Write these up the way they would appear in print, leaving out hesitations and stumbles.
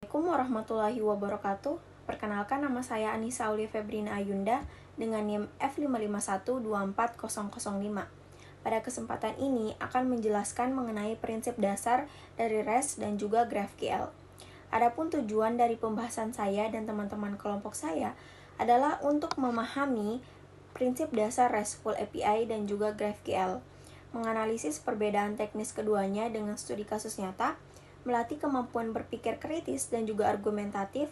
Assalamualaikum warahmatullahi wabarakatuh. Perkenalkan, nama saya Anissa Aulia Febrina Ayunda dengan NIM F551244005. Pada kesempatan ini akan menjelaskan mengenai prinsip dasar dari REST dan juga GraphQL. Adapun tujuan dari pembahasan saya dan teman-teman kelompok saya adalah untuk memahami prinsip dasar RESTful API dan juga GraphQL, menganalisis perbedaan teknis keduanya dengan studi kasus nyata, melatih kemampuan berpikir kritis dan juga argumentatif,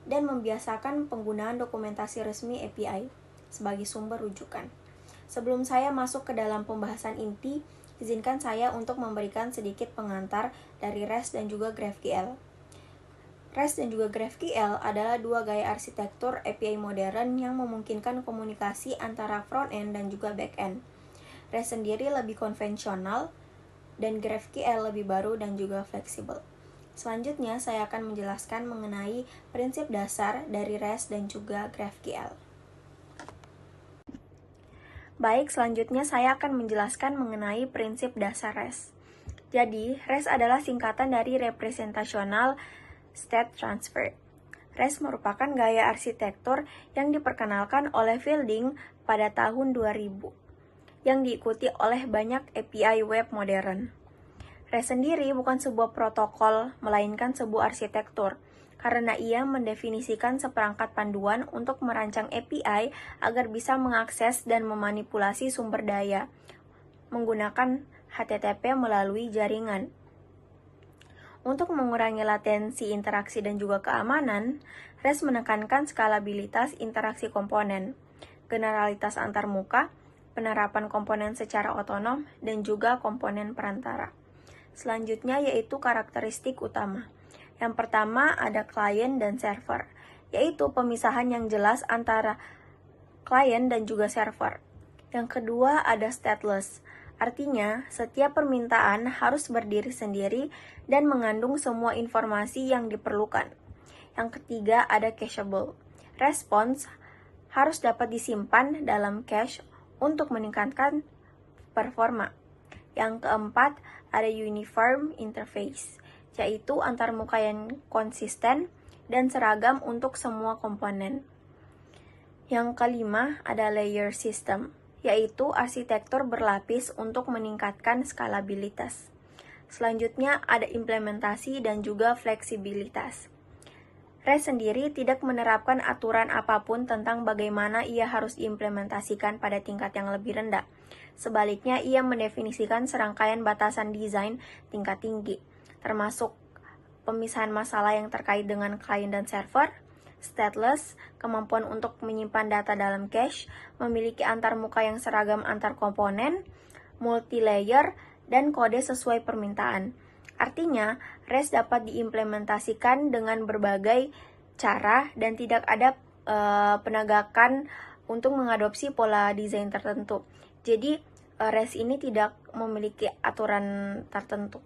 dan membiasakan penggunaan dokumentasi resmi API sebagai sumber rujukan. Sebelum saya masuk ke dalam pembahasan inti, izinkan saya untuk memberikan sedikit pengantar dari REST dan juga GraphQL. REST dan juga GraphQL adalah dua gaya arsitektur API modern yang memungkinkan komunikasi antara front-end dan juga back-end. REST sendiri lebih konvensional, dan GraphQL lebih baru dan juga fleksibel. Selanjutnya, saya akan menjelaskan mengenai prinsip dasar dari REST dan juga GraphQL. Baik, selanjutnya saya akan menjelaskan mengenai prinsip dasar REST. Jadi, REST adalah singkatan dari Representational State Transfer. REST merupakan gaya arsitektur yang diperkenalkan oleh Fielding pada tahun 2000, yang diikuti oleh banyak API web modern. REST sendiri bukan sebuah protokol, melainkan sebuah arsitektur, karena ia mendefinisikan seperangkat panduan untuk merancang API agar bisa mengakses dan memanipulasi sumber daya menggunakan HTTP melalui jaringan. Untuk mengurangi latensi interaksi dan juga keamanan, REST menekankan skalabilitas interaksi komponen, generalitas antarmuka, penerapan komponen secara otonom, dan juga komponen perantara. Selanjutnya yaitu karakteristik utama. Yang pertama ada klien dan server, yaitu pemisahan yang jelas antara klien dan juga server. Yang kedua ada stateless, artinya setiap permintaan harus berdiri sendiri dan mengandung semua informasi yang diperlukan. Yang ketiga ada cacheable, response harus dapat disimpan dalam cache untuk meningkatkan performa. Yang keempat ada uniform interface, yaitu antarmuka yang konsisten dan seragam untuk semua komponen. Yang kelima ada layer system, yaitu arsitektur berlapis untuk meningkatkan skalabilitas. Selanjutnya ada implementasi dan juga fleksibilitas. REST sendiri tidak menerapkan aturan apapun tentang bagaimana ia harus diimplementasikan pada tingkat yang lebih rendah. Sebaliknya, ia mendefinisikan serangkaian batasan desain tingkat tinggi, termasuk pemisahan masalah yang terkait dengan klien dan server, stateless, kemampuan untuk menyimpan data dalam cache, memiliki antarmuka yang seragam antar komponen, multi-layer, dan kode sesuai permintaan. Artinya, REST dapat diimplementasikan dengan berbagai cara dan tidak ada penegakan untuk mengadopsi pola desain tertentu. Jadi, REST ini tidak memiliki aturan tertentu.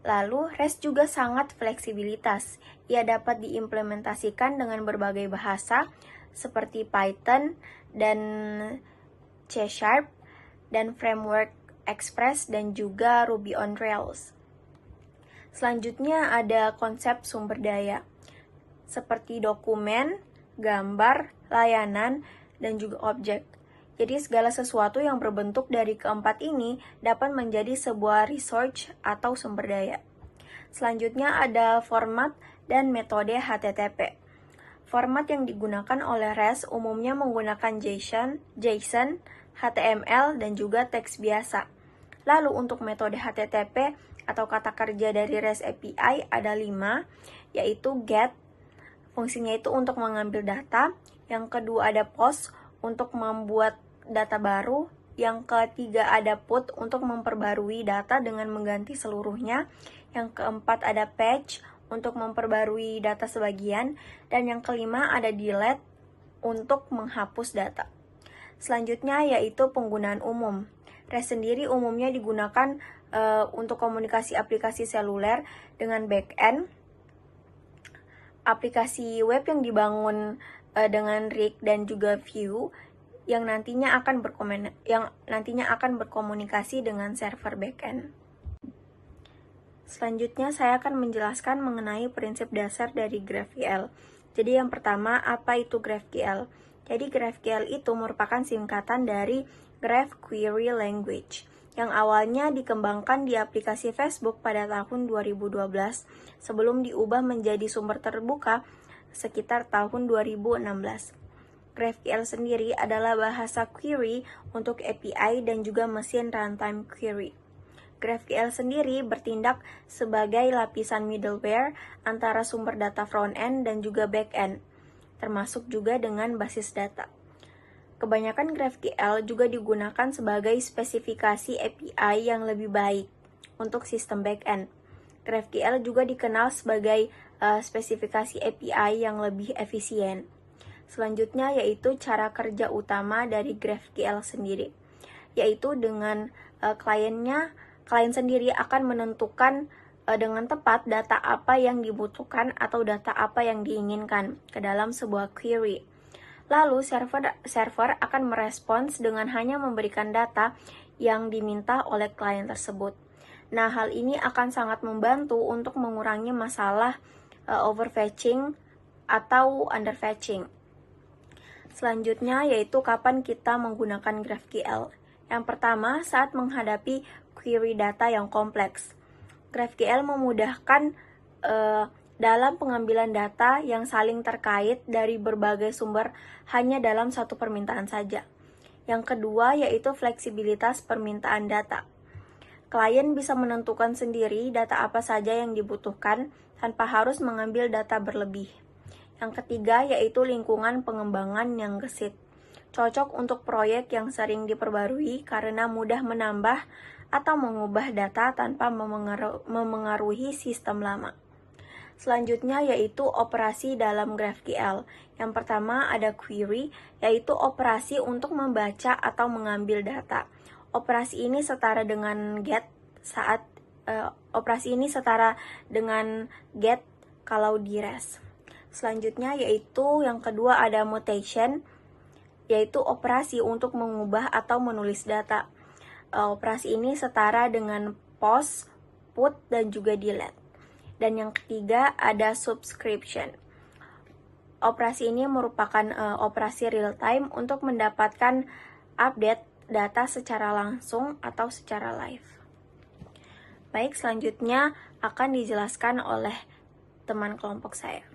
Lalu, REST juga sangat fleksibilitas. Ia dapat diimplementasikan dengan berbagai bahasa seperti Python dan C# dan framework Express dan juga Ruby on Rails. Selanjutnya ada konsep sumber daya, seperti dokumen, gambar, layanan, dan juga objek. Jadi segala sesuatu yang berbentuk dari keempat ini dapat menjadi sebuah resource atau sumber daya. Selanjutnya ada format dan metode HTTP. Format yang digunakan oleh REST umumnya menggunakan JSON, HTML, dan juga teks biasa. Lalu untuk metode HTTP atau kata kerja dari REST API ada 5, yaitu GET, fungsinya itu untuk mengambil data. Yang kedua ada POST, untuk membuat data baru. Yang ketiga ada PUT, untuk memperbarui data dengan mengganti seluruhnya. Yang keempat ada PATCH, untuk memperbarui data sebagian. Dan yang kelima ada DELETE, untuk menghapus data. Selanjutnya yaitu penggunaan umum. REST sendiri umumnya digunakan untuk komunikasi aplikasi seluler dengan back-end, aplikasi web yang dibangun dengan Rig dan juga Vue yang nantinya akan berkomunikasi dengan server back-end. Selanjutnya, saya akan menjelaskan mengenai prinsip dasar dari GraphQL. Jadi yang pertama, apa itu GraphQL? Jadi GraphQL itu merupakan singkatan dari Graph Query Language, yang awalnya dikembangkan di aplikasi Facebook pada tahun 2012 sebelum diubah menjadi sumber terbuka sekitar tahun 2016. GraphQL sendiri adalah bahasa query untuk API dan juga mesin runtime query. GraphQL sendiri bertindak sebagai lapisan middleware antara sumber data front-end dan juga back-end, termasuk juga dengan basis data. Kebanyakan GraphQL juga digunakan sebagai spesifikasi API yang lebih baik untuk sistem back-end. GraphQL juga dikenal sebagai spesifikasi API yang lebih efisien. Selanjutnya yaitu cara kerja utama dari GraphQL sendiri, yaitu dengan klien sendiri akan menentukan dengan tepat data apa yang dibutuhkan atau data apa yang diinginkan ke dalam sebuah query. Lalu server akan merespons dengan hanya memberikan data yang diminta oleh klien tersebut. Nah, hal ini akan sangat membantu untuk mengurangi masalah overfetching atau underfetching. Selanjutnya yaitu kapan kita menggunakan GraphQL. Yang pertama, saat menghadapi query data yang kompleks. GraphQL memudahkan dalam pengambilan data yang saling terkait dari berbagai sumber hanya dalam satu permintaan saja. Yang kedua yaitu fleksibilitas permintaan data. Klien bisa menentukan sendiri data apa saja yang dibutuhkan tanpa harus mengambil data berlebih. Yang ketiga yaitu lingkungan pengembangan yang gesit. Cocok untuk proyek yang sering diperbarui karena mudah menambah atau mengubah data tanpa memengaruhi sistem lama. Selanjutnya yaitu operasi dalam GraphQL. Yang pertama ada query, yaitu operasi untuk membaca atau mengambil data. Operasi ini setara dengan get kalau di REST. Selanjutnya yaitu yang kedua ada mutation, yaitu operasi untuk mengubah atau menulis data. Operasi ini setara dengan post, put, dan juga delete. Dan yang ketiga ada subscription. Operasi ini merupakan operasi real time untuk mendapatkan update data secara langsung atau secara live. Baik, selanjutnya akan dijelaskan oleh teman kelompok saya.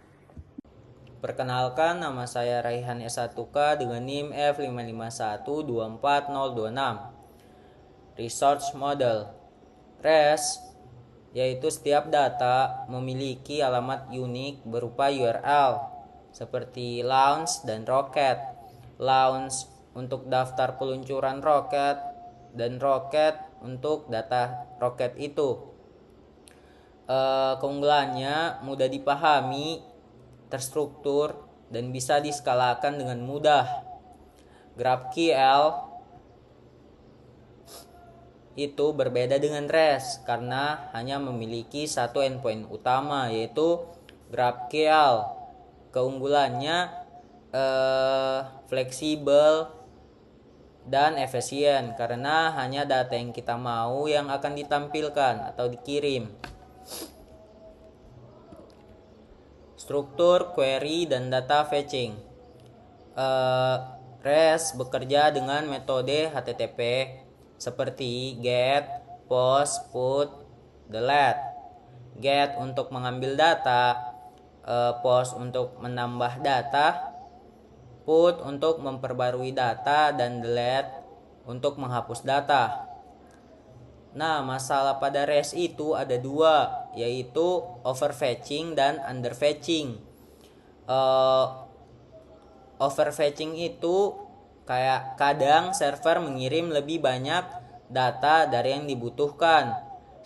Perkenalkan, nama saya Raihan S1K dengan NIM F5512424026. Resource Model REST, yaitu setiap data memiliki alamat unik berupa URL seperti launch dan rocket. Launch untuk daftar peluncuran roket dan rocket untuk data roket itu. Keunggulannya mudah dipahami, terstruktur, dan bisa diskalakan dengan mudah. GraphQL itu berbeda dengan REST karena hanya memiliki satu endpoint utama, yaitu GraphQL. Keunggulannya fleksibel dan efisien karena hanya data yang kita mau yang akan ditampilkan atau dikirim. Struktur, query, dan data fetching. REST bekerja dengan metode HTTP seperti get, post, put, delete. Get untuk mengambil data, post untuk menambah data, put untuk memperbarui data, dan delete untuk menghapus data. Nah, masalah pada REST itu ada dua, yaitu overfetching dan underfetching. Overfetching itu kayak kadang server mengirim lebih banyak data dari yang dibutuhkan,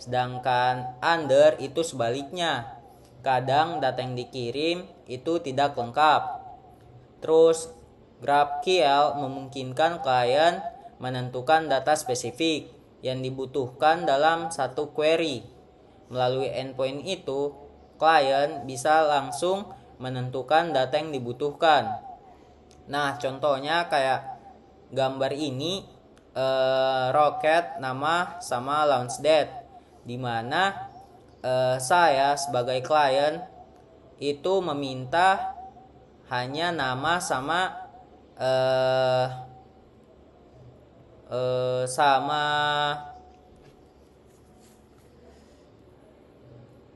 sedangkan under itu sebaliknya. Kadang data yang dikirim itu tidak lengkap. Terus GraphQL memungkinkan klien menentukan data spesifik yang dibutuhkan dalam satu query. Melalui endpoint itu, klien bisa langsung menentukan data yang dibutuhkan. Nah, contohnya kayak gambar ini, roket nama sama launch date, di mana saya sebagai klien itu meminta hanya nama sama sama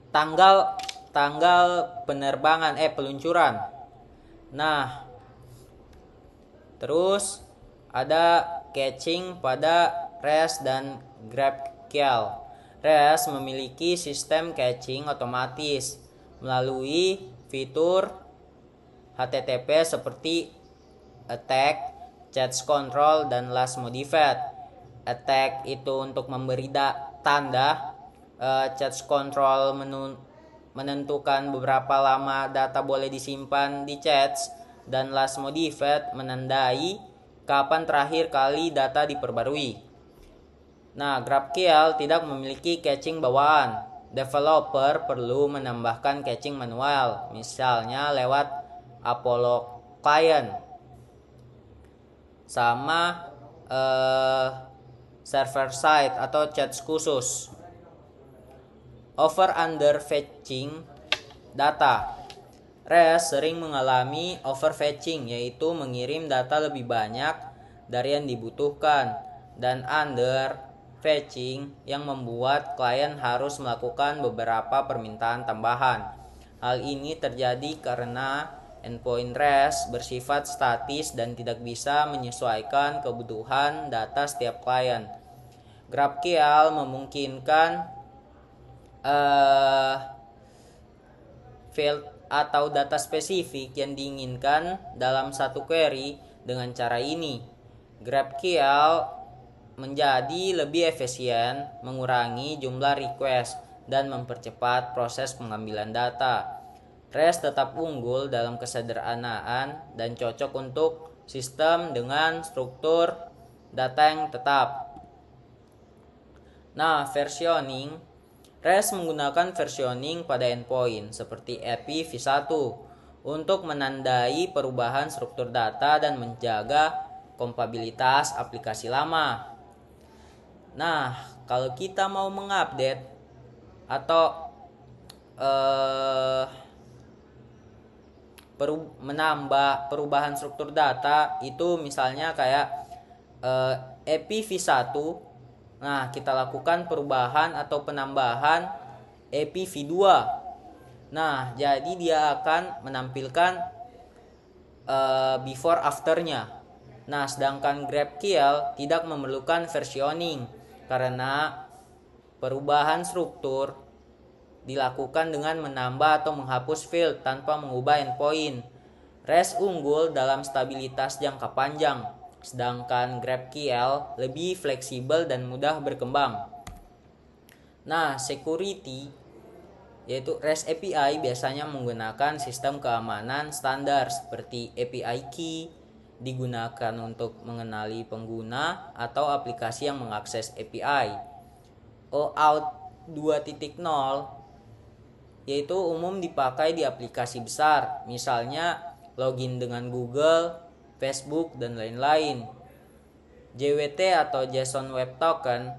tanggal tanggal penerbangan peluncuran. Nah, terus ada caching pada REST dan GraphQL. REST memiliki sistem caching otomatis melalui fitur HTTP seperti attack, change control, dan last modified. Attack itu untuk memberi tanda, change control menentukan beberapa lama data boleh disimpan di cache, dan last modified menandai kapan terakhir kali data diperbarui. Nah, GraphQL tidak memiliki caching bawaan. Developer perlu menambahkan caching manual, misalnya lewat Apollo Client sama server side atau cache khusus. Over under fetching data. REST sering mengalami overfetching, yaitu mengirim data lebih banyak dari yang dibutuhkan, dan under fetching yang membuat klien harus melakukan beberapa permintaan tambahan. Hal ini terjadi karena endpoint REST bersifat statis dan tidak bisa menyesuaikan kebutuhan data setiap klien. GraphQL memungkinkan field atau data spesifik yang diinginkan dalam satu query. Dengan cara ini, GraphQL menjadi lebih efisien, mengurangi jumlah request, dan mempercepat proses pengambilan data. REST tetap unggul dalam kesederhanaan dan cocok untuk sistem dengan struktur data yang tetap. Nah, versioning. REST menggunakan versioning pada endpoint seperti API v1 untuk menandai perubahan struktur data dan menjaga kompatibilitas aplikasi lama. Nah, kalau kita mau mengupdate atau menambah perubahan struktur data, itu misalnya kayak API v1. Nah, kita lakukan perubahan atau penambahan API v2. Nah, jadi dia akan menampilkan before afternya. Nah, sedangkan GraphQL tidak memerlukan versioning karena perubahan struktur dilakukan dengan menambah atau menghapus field tanpa mengubah endpoint. REST unggul dalam stabilitas jangka panjang, sedangkan GraphQL lebih fleksibel dan mudah berkembang. Nah, security, yaitu REST API biasanya menggunakan sistem keamanan standar seperti API Key, digunakan untuk mengenali pengguna atau aplikasi yang mengakses API. OAuth 2.0 yaitu umum dipakai di aplikasi besar, misalnya login dengan Google, Facebook, dan lain-lain. JWT atau JSON Web Token,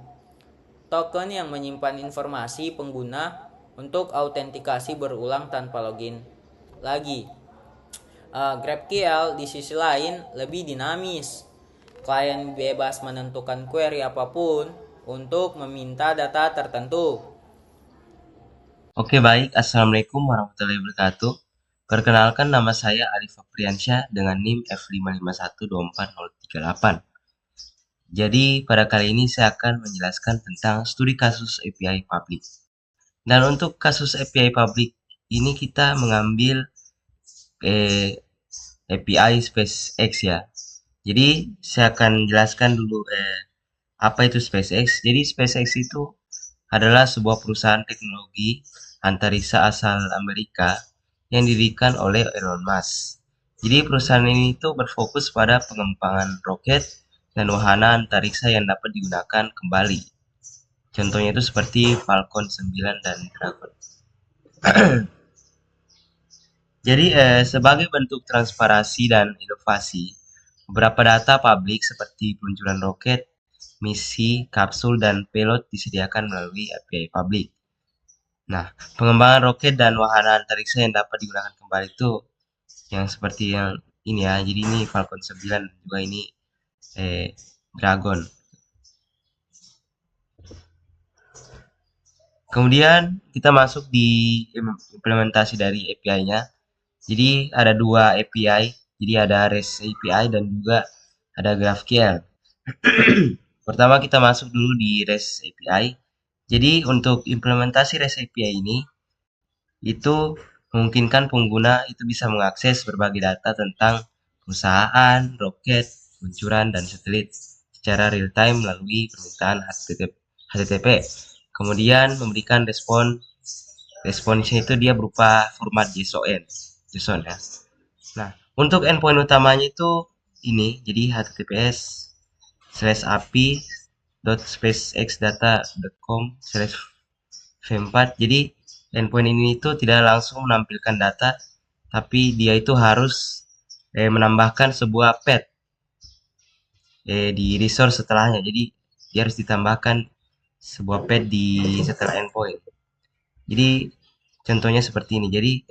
token yang menyimpan informasi pengguna untuk autentikasi berulang tanpa login lagi. GraphQL di sisi lain lebih dinamis. Klien bebas menentukan query apapun untuk meminta data tertentu. Oke baik, Assalamualaikum warahmatullahi wabarakatuh. Perkenalkan, nama saya Arif Apriansyah dengan NIM F5512438. Jadi pada kali ini saya akan menjelaskan tentang studi kasus API public. Dan untuk kasus API public ini kita mengambil API SpaceX ya. Jadi saya akan jelaskan dulu apa itu SpaceX. Jadi SpaceX itu adalah sebuah perusahaan teknologi antariksa asal Amerika yang didirikan oleh Elon Musk. Jadi perusahaan ini itu berfokus pada pengembangan roket dan wahana antariksa yang dapat digunakan kembali. Contohnya itu seperti Falcon 9 dan Dragon. Jadi sebagai bentuk transparansi dan inovasi, beberapa data publik seperti peluncuran roket, misi, kapsul, dan payload disediakan melalui API publik. Nah, pengembangan roket dan wahana antariksa yang dapat digunakan kembali itu yang seperti yang ini ya. Jadi ini Falcon 9 juga ini Dragon. Kemudian kita masuk di implementasi dari API-nya. Jadi ada dua API. Jadi ada REST API dan juga ada GraphQL. Pertama kita masuk dulu di REST API. Jadi untuk implementasi REST API ini itu memungkinkan pengguna itu bisa mengakses berbagai data tentang perusahaan, roket, peluncuran, dan satelit secara real time melalui permintaan HTTP. Kemudian memberikan responsnya itu dia berupa format JSON ya. Nah, untuk endpoint utamanya itu ini, jadi https://api.spacexdata.com/v4. Jadi endpoint ini itu tidak langsung menampilkan data, tapi dia itu harus menambahkan sebuah path di resource setelahnya. Jadi dia harus ditambahkan sebuah path di setelah endpoint. Jadi contohnya seperti ini. Jadi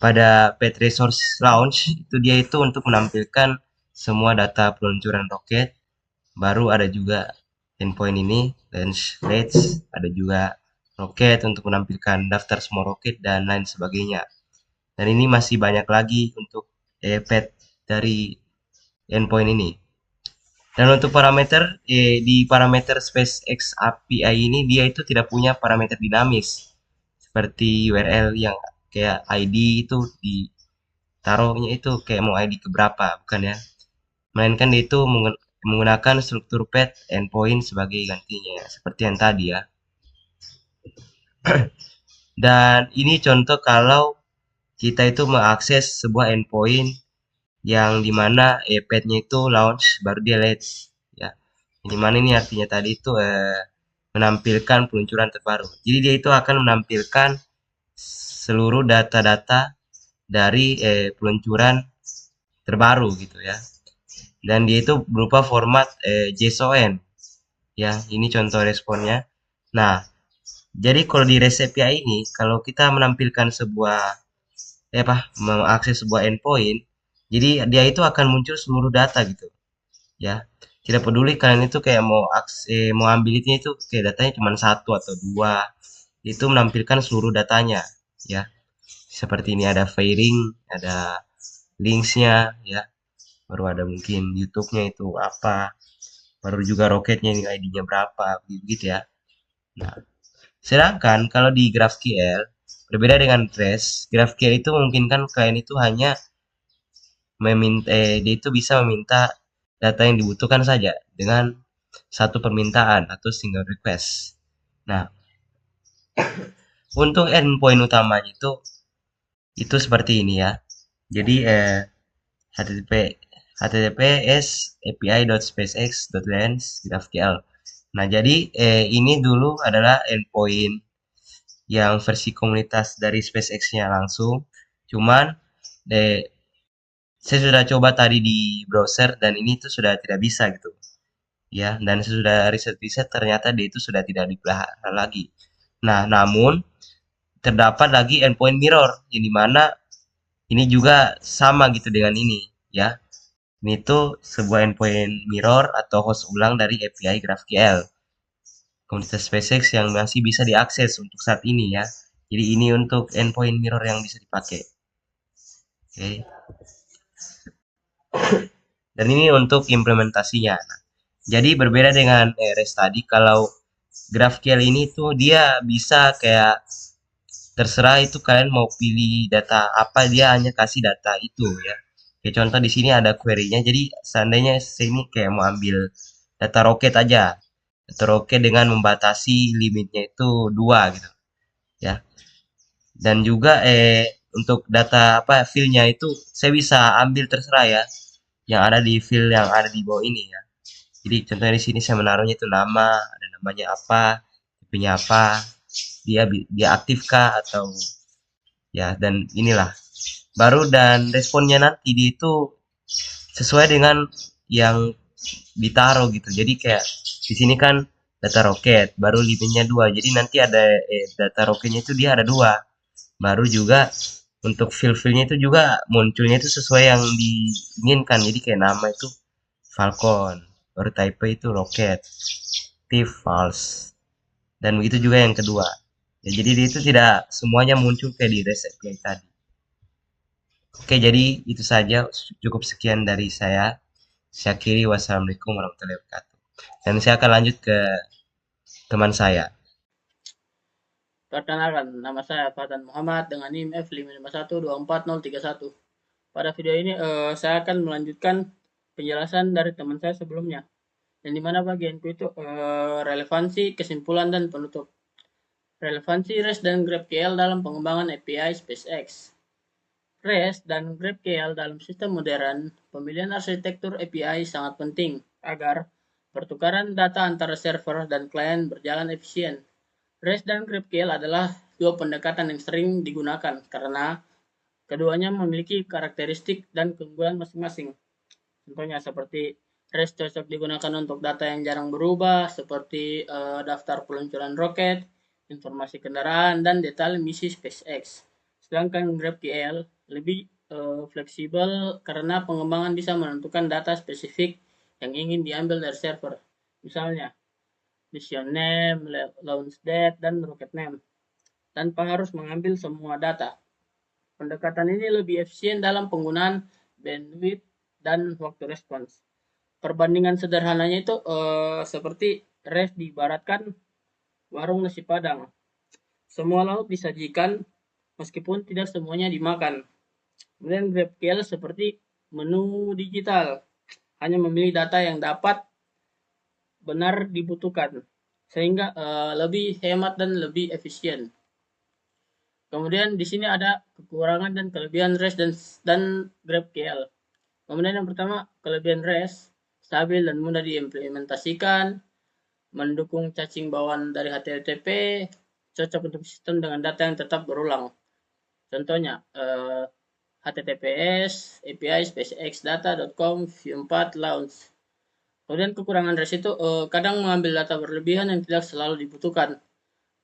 pada path resource launch itu dia itu untuk menampilkan semua data peluncuran roket. Baru ada juga endpoint ini launch rates, ada juga roket untuk menampilkan daftar semua roket dan lain sebagainya. Dan ini masih banyak lagi untuk path dari endpoint ini. Dan untuk parameter di parameter SpaceX API ini dia itu tidak punya parameter dinamis seperti URL yang kayak ID itu ditaruhnya itu kayak mau ID keberapa, bukan ya, melainkan dia itu menggunakan struktur path endpoint sebagai gantinya seperti yang tadi ya. Dan ini contoh kalau kita itu mengakses sebuah endpoint yang dimana path-nya itu launch baru dia let ya. Dimana ini artinya tadi itu menampilkan peluncuran terbaru. Jadi dia itu akan menampilkan seluruh data-data dari peluncuran terbaru gitu ya. Dan dia itu berupa format JSON ya. Ini contoh responnya. Nah, jadi kalau di REST API ini kalau kita menampilkan sebuah mengakses sebuah endpoint, jadi dia itu akan muncul seluruh data gitu ya. Tidak peduli kalian itu kayak mau ambil itu kayak datanya cuma satu atau dua, itu menampilkan seluruh datanya ya. Seperti ini ada fairing, ada linksnya ya, baru ada mungkin YouTube-nya itu apa, baru juga roketnya ini ID-nya berapa gitu ya. Nah, sedangkan kalau di GraphQL berbeda dengan REST, GraphQL itu memungkinkan klien itu hanya dia itu bisa meminta data yang dibutuhkan saja dengan satu permintaan atau single request. Nah, untuk endpoint utamanya itu seperti ini ya. Jadi https api.spacex.lens GraphQL. Nah, jadi ini dulu adalah endpoint yang versi komunitas dari SpaceX-nya langsung. Cuman saya sudah coba tadi di browser dan ini tuh sudah tidak bisa gitu ya, dan saya sudah riset ternyata dia itu sudah tidak dipelihara lagi. Nah, namun terdapat lagi endpoint mirror yang dimana ini juga sama gitu dengan ini ya. Ini tuh sebuah endpoint mirror atau host ulang dari API GraphQL komunitas SpaceX yang masih bisa diakses untuk saat ini ya. Jadi ini untuk endpoint mirror yang bisa dipakai. Oke. Dan ini untuk implementasinya. Nah, jadi berbeda dengan REST tadi, kalau GraphQL ini tuh dia bisa kayak terserah itu kalian mau pilih data apa, dia hanya kasih data itu ya. Kayak contoh di sini ada query-nya. Jadi seandainya sini kayak mau ambil data roket aja. Data roket dengan membatasi limitnya itu 2 gitu. Ya. Dan juga untuk data file-nya itu saya bisa ambil terserah ya. Yang ada di file yang ada di bawah ini ya. Jadi contohnya di sini saya menaruhnya itu nama, ada namanya apa, tipenya apa, dia aktifkah atau ya, dan inilah. Baru dan responnya nanti dia itu sesuai dengan yang ditaruh gitu. Jadi kayak di sini kan data roket, baru limitnya 2. Jadi nanti ada data roketnya itu dia ada 2. Baru juga untuk fill-fillnya itu juga munculnya itu sesuai yang diinginkan. Jadi kayak nama itu Falcon, baru type itu roket, Thief false. Dan begitu juga yang kedua. Ya, jadi dia itu tidak semuanya muncul kayak di REST API tadi. Oke, jadi itu saja, cukup sekian dari saya. Saya akhiri, wassalamualaikum warahmatullahi wabarakatuh. Dan saya akan lanjut ke teman saya. Perkenalkan, nama saya Fatan Muhammad dengan NIM F55124031. Pada video ini saya akan melanjutkan penjelasan dari teman saya sebelumnya. Yang dimana bagianku itu relevansi, kesimpulan, dan penutup. Relevansi REST dan GraphQL dalam pengembangan API SpaceX. REST dan GraphQL dalam sistem modern, pemilihan arsitektur API sangat penting agar pertukaran data antara server dan klien berjalan efisien. REST dan GraphQL adalah dua pendekatan yang sering digunakan karena keduanya memiliki karakteristik dan keunggulan masing-masing. Contohnya seperti REST cocok digunakan untuk data yang jarang berubah, seperti daftar peluncuran roket, informasi kendaraan, dan detail misi SpaceX. Sedangkan GraphQL lebih fleksibel karena pengembangan bisa menentukan data spesifik yang ingin diambil dari server. Misalnya, mission name, launch date, dan rocket name, tanpa harus mengambil semua data. Pendekatan ini lebih efisien dalam penggunaan bandwidth dan waktu respons. Perbandingan sederhananya itu seperti REST diibaratkan warung nasi Padang. Semua lauk disajikan meskipun tidak semuanya dimakan. Kemudian GraphQL seperti menu digital, hanya memilih data yang dapat benar dibutuhkan, sehingga lebih hemat dan lebih efisien. Kemudian di sini ada kekurangan dan kelebihan REST dan GraphQL. Kemudian yang pertama, kelebihan REST, stabil dan mudah diimplementasikan, mendukung caching bawaan dari HTTP, cocok untuk sistem dengan data yang tetap berulang. Contohnya, HTTPS, API, SpaceXData.com, View4, Launch. Kemudian kekurangan REST itu kadang mengambil data berlebihan yang tidak selalu dibutuhkan.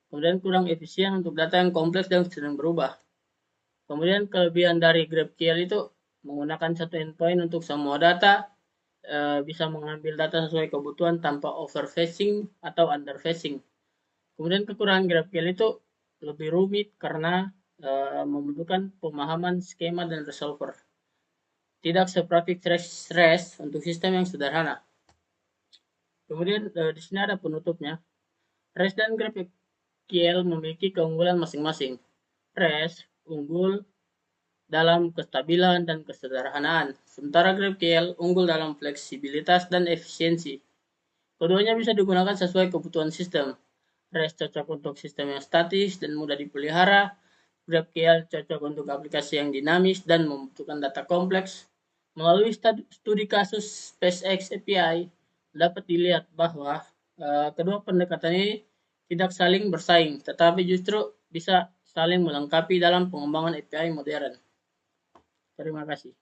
Kemudian kurang efisien untuk data yang kompleks dan sering berubah. Kemudian kelebihan dari GraphQL itu menggunakan satu endpoint untuk semua data, bisa mengambil data sesuai kebutuhan tanpa overfetching atau underfetching. Kemudian kekurangan GraphQL itu lebih rumit karena membutuhkan pemahaman skema dan resolver. Tidak sepraktik REST untuk sistem yang sederhana. Kemudian di sini ada penutupnya. REST dan GraphQL memiliki keunggulan masing-masing. REST unggul dalam kestabilan dan kesederhanaan, sementara GraphQL unggul dalam fleksibilitas dan efisiensi. Keduanya bisa digunakan sesuai kebutuhan sistem. REST cocok untuk sistem yang statis dan mudah dipelihara. GraphQL cocok untuk aplikasi yang dinamis dan membutuhkan data kompleks. Melalui studi kasus SpaceX API, dapat dilihat bahwa kedua pendekatan ini tidak saling bersaing, tetapi justru bisa saling melengkapi dalam pengembangan API modern. Terima kasih.